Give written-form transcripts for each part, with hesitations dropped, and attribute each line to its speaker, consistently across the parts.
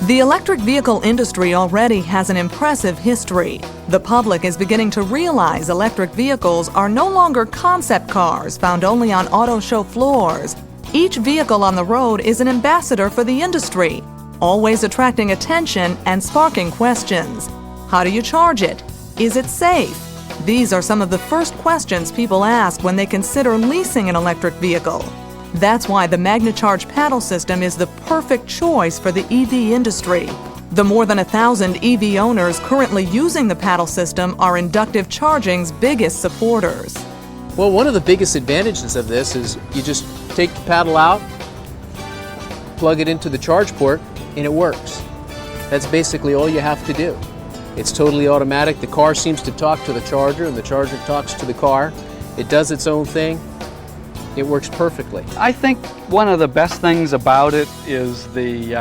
Speaker 1: The electric vehicle industry already has an impressive history. The public is beginning to realize electric vehicles are no longer concept cars found only on auto show floors. Each vehicle on the road is an ambassador for the industry, always attracting attention and sparking questions. How do you charge it? Is it safe? These are some of the first questions people ask when they consider leasing an electric vehicle. That's why the MagneCharge paddle system is the perfect choice for the EV industry. The more than 1,000 EV owners currently using the paddle system are inductive charging's biggest supporters.
Speaker 2: Well, one of the biggest advantages of this is you just take the paddle out, plug it into the charge port, and it works. That's basically all you have to do. It's totally automatic. The car seems to talk to the charger, and the charger talks to the car. It does its own thing. It works perfectly.
Speaker 3: I think one of the best things about it is the,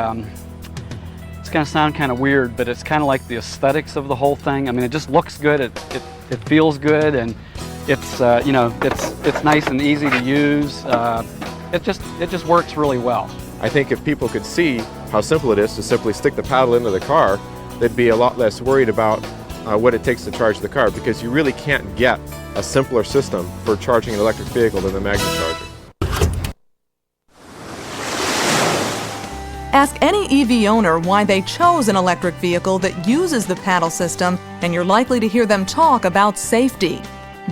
Speaker 3: it's going to sound kind of weird, but it's kind of like the aesthetics of the whole thing. I mean, it just looks good, it feels good, and it's, you know, it's nice and easy to use. It just works really well.
Speaker 4: I think if people could see how simple it is to simply stick the paddle into the car, they'd be a lot less worried about what it takes to charge the car, because you really can't get a simpler system for charging an electric vehicle than the MagneCharger.
Speaker 1: Ask any EV owner why they chose an electric vehicle that uses the paddle system, and you're likely to hear them talk about safety.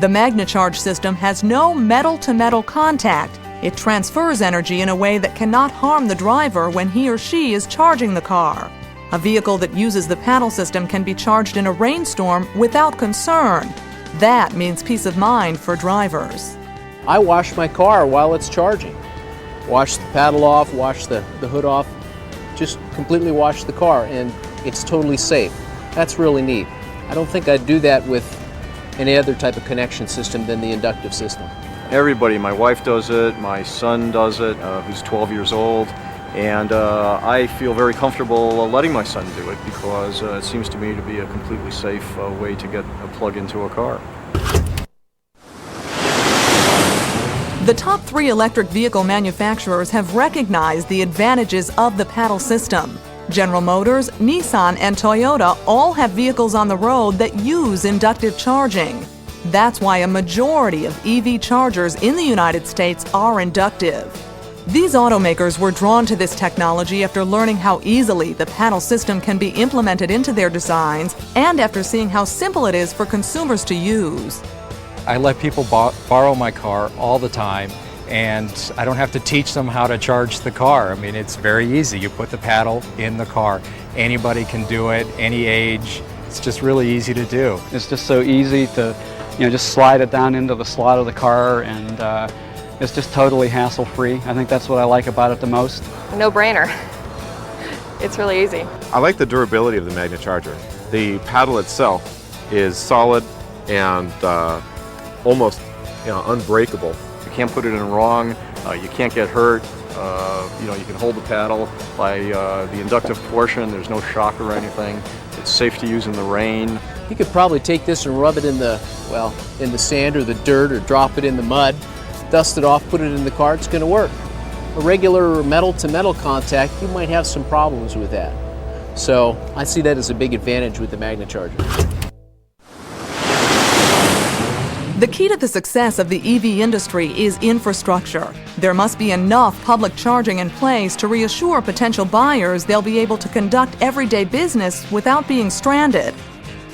Speaker 1: The MagneCharge system has no metal-to-metal contact. It transfers energy in a way that cannot harm the driver when he or she is charging the car. A vehicle that uses the paddle system can be charged in a rainstorm without concern. That means peace of mind for drivers.
Speaker 2: I wash my car while it's charging. Wash the paddle off, wash the hood off, just completely wash the car, and it's totally safe. That's really neat. I don't think I'd do that with any other type of connection system than the inductive system.
Speaker 5: Everybody, my wife does it, my son does it, who's 12 years old, and I feel very comfortable letting my son do it because it seems to me to be a completely safe way to get a plug into a car.
Speaker 1: The top 3 electric vehicle manufacturers have recognized the advantages of the paddle system. General Motors, Nissan, and Toyota all have vehicles on the road that use inductive charging. That's why a majority of EV chargers in the United States are inductive. These automakers were drawn to this technology after learning how easily the paddle system can be implemented into their designs and after seeing how simple it is for consumers to use.
Speaker 6: I let people borrow my car all the time, and I don't have to teach them how to charge the car. I mean, it's very easy. You put the paddle in the car. Anybody can do it, any age. It's just really easy to do.
Speaker 3: It's just so easy to, you know, just slide it down into the slot of the car, and it's just totally hassle-free. I think that's what I like about it the most.
Speaker 7: No-brainer. It's really easy.
Speaker 4: I like the durability of the MagneCharger. The paddle itself is solid and almost, unbreakable.
Speaker 5: You can't put it in wrong, you can't get hurt, you can hold the paddle by the inductive portion, there's no shock or anything. It's safe to use in the rain.
Speaker 2: You could probably take this and rub it in the sand or the dirt, or drop it in the mud, dust it off, put it in the car, it's going to work. A regular metal-to-metal contact, you might have some problems with that. So I see that as a big advantage with the MagneCharger.
Speaker 1: The key to the success of the EV industry is infrastructure. There must be enough public charging in place to reassure potential buyers they'll be able to conduct everyday business without being stranded.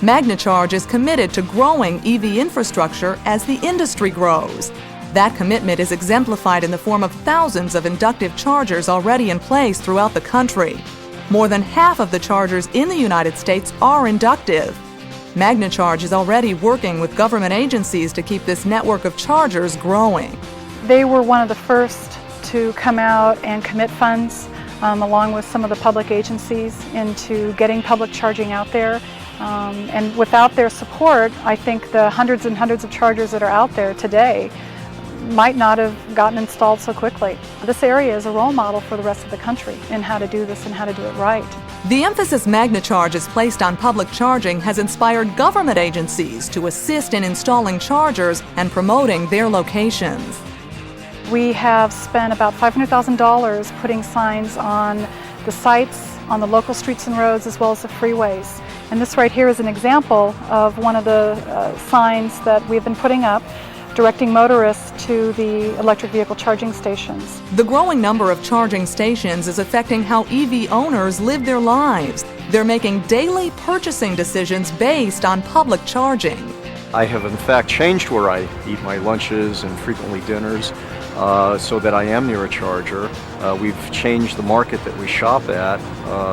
Speaker 1: MagneCharge is committed to growing EV infrastructure as the industry grows. That commitment is exemplified in the form of thousands of inductive chargers already in place throughout the country. More than half of the chargers in the United States are inductive. MagneCharge is already working with government agencies to keep this network of chargers growing.
Speaker 8: They were one of the first to come out and commit funds, along with some of the public agencies, into getting public charging out there. And without their support, I think the hundreds and hundreds of chargers that are out there today might not have gotten installed so quickly. This area is a role model for the rest of the country in how to do this and how to do it right.
Speaker 1: The emphasis MagneCharge has placed on public charging has inspired government agencies to assist in installing chargers and promoting their locations.
Speaker 8: We have spent about $500,000 putting signs on the sites on the local streets and roads as well as the freeways. And this right here is an example of one of the signs that we've been putting up, directing motorists to the electric vehicle charging stations.
Speaker 1: The growing number of charging stations is affecting how EV owners live their lives. They're making daily purchasing decisions based on public charging.
Speaker 5: I have in fact changed where I eat my lunches and frequently dinners so that I am near a charger. We've changed the market that we shop at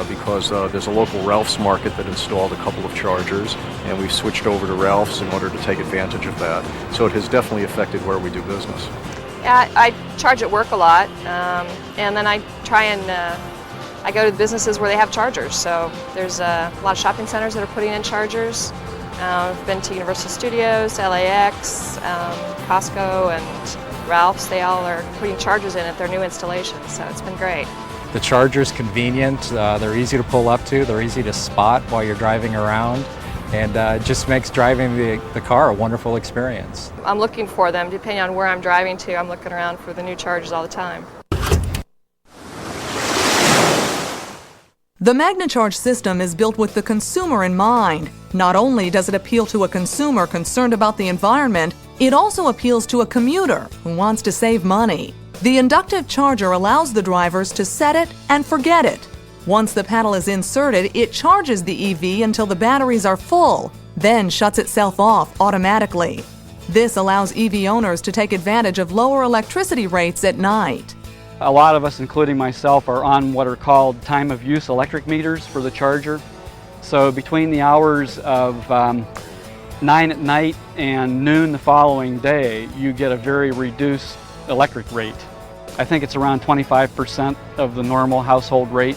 Speaker 5: because there's a local Ralph's market that installed a couple of chargers, and we've switched over to Ralph's in order to take advantage of that. So it has definitely affected where we do business.
Speaker 7: Yeah, I charge at work a lot, and then I try and I go to businesses where they have chargers. So there's a lot of shopping centers that are putting in chargers. I've been to Universal Studios, LAX, Costco, and Ralph's. They all are putting chargers in at their new installations, so it's been great.
Speaker 6: The charger's convenient, they're easy to pull up to, they're easy to spot while you're driving around, and it just makes driving the car a wonderful experience.
Speaker 7: I'm looking for them, depending on where I'm driving to. I'm looking around for the new chargers all the time.
Speaker 1: The MagneCharge system is built with the consumer in mind. Not only does it appeal to a consumer concerned about the environment, it also appeals to a commuter who wants to save money. The inductive charger allows the drivers to set it and forget it. Once the paddle is inserted, it charges the EV until the batteries are full, then shuts itself off automatically. This allows EV owners to take advantage of lower electricity rates at night.
Speaker 3: A lot of us, including myself, are on what are called time of use electric meters for the charger. So between the hours of 9 at night and noon the following day, you get a very reduced electric rate. I think it's around 25% of the normal household rate.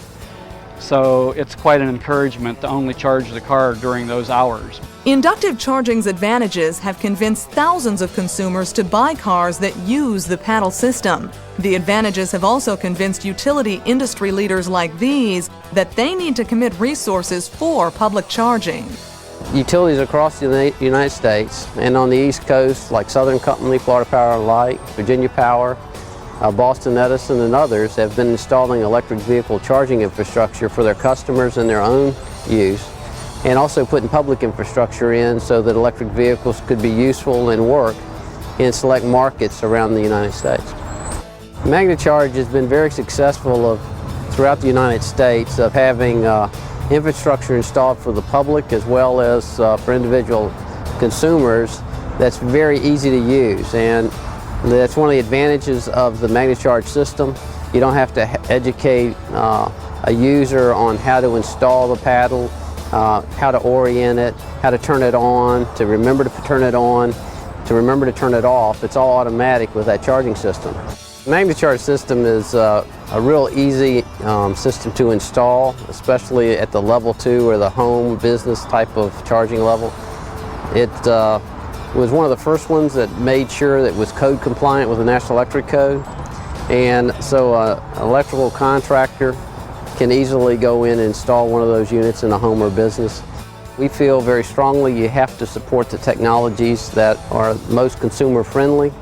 Speaker 3: So it's quite an encouragement to only charge the car during those hours.
Speaker 1: Inductive charging's advantages have convinced thousands of consumers to buy cars that use the paddle system. The advantages have also convinced utility industry leaders like these that they need to commit resources for public charging.
Speaker 9: Utilities across the United States and on the East Coast like Southern Company, Florida Power and Light, Virginia Power, Boston Edison and others have been installing electric vehicle charging infrastructure for their customers and their own use, and also putting public infrastructure in so that electric vehicles could be useful and work in select markets around the United States. MagneCharge has been very successful throughout the United States of having infrastructure installed for the public as well as for individual consumers that's very easy to use, and that's one of the advantages of the MagneCharge system. You don't have to educate a user on how to install the paddle, how to orient it, how to turn it on, to remember to turn it on, to remember to turn it off. It's all automatic with that charging system. The MagneCharge system is a real easy system to install, especially at the level 2 or the home business type of charging level. It was one of the first ones that made sure that it was code compliant with the National Electric Code, and so an electrical contractor can easily go in and install one of those units in a home or business. We feel very strongly you have to support the technologies that are most consumer friendly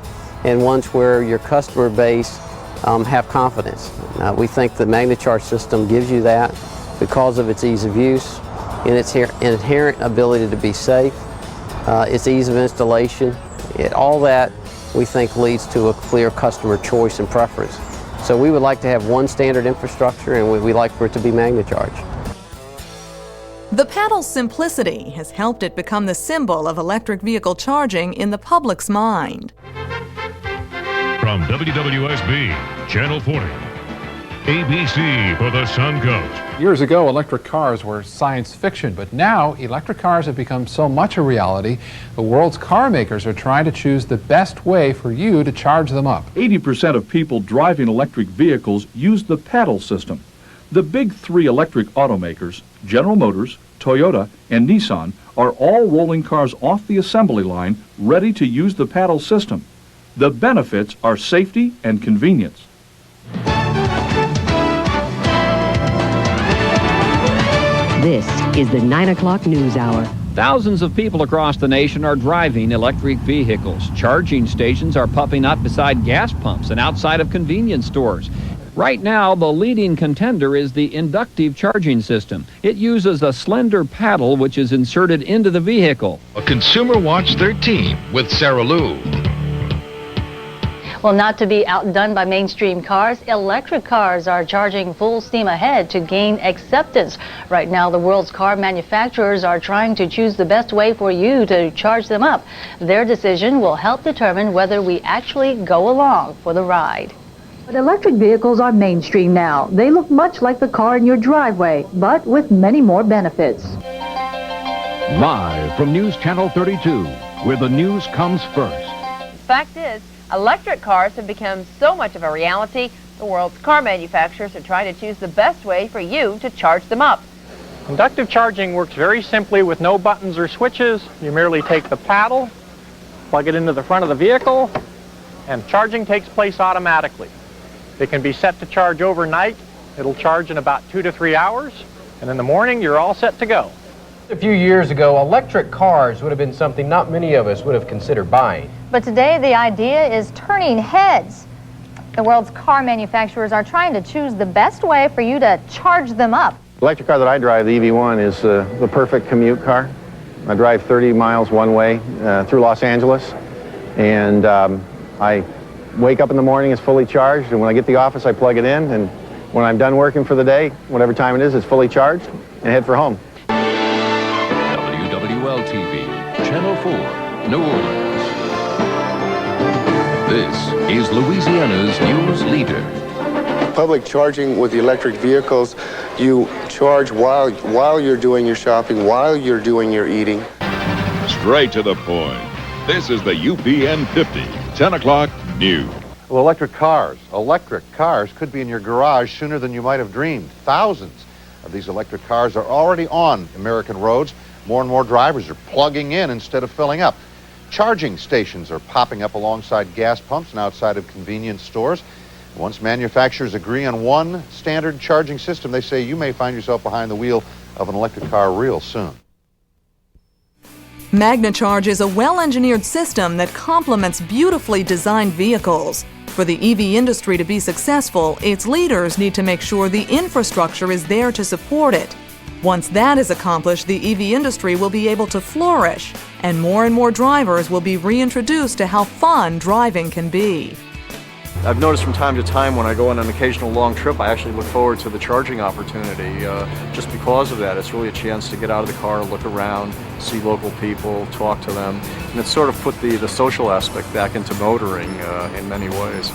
Speaker 9: and ones where your customer base have confidence. We think the MagneCharge system gives you that because of its ease of use and its inherent ability to be safe, its ease of installation. All that we think leads to a clear customer choice and preference. So we would like to have one standard infrastructure, and we like for it to be MagneCharge.
Speaker 1: The paddle's simplicity has helped it become the symbol of electric vehicle charging in the public's mind.
Speaker 10: From WWSB, Channel 40, ABC for the Sun Coast.
Speaker 11: Years ago, electric cars were science fiction, but now electric cars have become so much a reality, the world's car makers are trying to choose the best way for you to charge them up.
Speaker 12: 80% of people driving electric vehicles use the paddle system. The big 3 electric automakers, General Motors, Toyota, and Nissan, are all rolling cars off the assembly line ready to use the paddle system. The benefits are safety and convenience.
Speaker 13: This is the 9 o'clock news hour.
Speaker 14: Thousands of people across the nation are driving electric vehicles. Charging stations are popping up beside gas pumps and outside of convenience stores. Right now, the leading contender is the inductive charging system. It uses a slender paddle which is inserted into the vehicle.
Speaker 10: A Consumer Watch 13 with Sarah Lou.
Speaker 15: Well, not to be outdone by mainstream cars, electric cars are charging full steam ahead to gain acceptance. Right now, the world's car manufacturers are trying to choose the best way for you to charge them up. Their decision will help determine whether we actually go along for the ride.
Speaker 16: But electric vehicles are mainstream now. They look much like the car in your driveway, but with many more benefits.
Speaker 12: Live from News Channel 32, where the news comes first.
Speaker 17: Fact is, electric cars have become so much of a reality, the world's car manufacturers are trying to choose the best way for you to charge them up.
Speaker 18: Inductive charging works very simply with no buttons or switches. You merely take the paddle, plug it into the front of the vehicle, and charging takes place automatically. It can be set to charge overnight. It'll charge in about 2 to 3 hours, and in the morning you're all set to go.
Speaker 19: A few years ago, electric cars would have been something not many of us would have considered buying.
Speaker 20: But today, the idea is turning heads. The world's car manufacturers are trying to choose the best way for you to charge them up.
Speaker 21: The electric car that I drive, the EV1, is the perfect commute car. I drive 30 miles one way through Los Angeles, and I wake up in the morning, it's fully charged, and when I get to the office, I plug it in, and when I'm done working for the day, whatever time it is, it's fully charged, and head for home.
Speaker 12: WWL-TV, Channel 4, New Orleans. This is Louisiana's news leader.
Speaker 22: Public charging with the electric vehicles, you charge while you're doing your shopping, while you're doing your eating.
Speaker 10: Straight to the point. This is the UPN 50, 10 o'clock news.
Speaker 23: Well, electric cars could be in your garage sooner than you might have dreamed. Thousands of these electric cars are already on American roads. More and more drivers are plugging in instead of filling up. Charging stations are popping up alongside gas pumps and outside of convenience stores. Once manufacturers agree on one standard charging system, they say you may find yourself behind the wheel of an electric car real soon.
Speaker 1: MagneCharge is a well-engineered system that complements beautifully designed vehicles. For the EV industry to be successful, its leaders need to make sure the infrastructure is there to support it. Once that is accomplished, the EV industry will be able to flourish, and more drivers will be reintroduced to how fun driving can be.
Speaker 5: I've noticed from time to time when I go on an occasional long trip, I actually look forward to the charging opportunity just because of that. It's really a chance to get out of the car, look around, see local people, talk to them, and it's sort of put the social aspect back into motoring in many ways.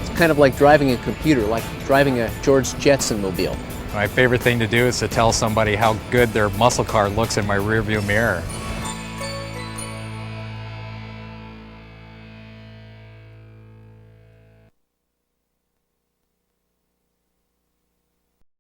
Speaker 2: It's kind of like driving a computer, like driving a George Jetson mobile.
Speaker 6: My favorite thing to do is to tell somebody how good their muscle car looks in my rearview mirror.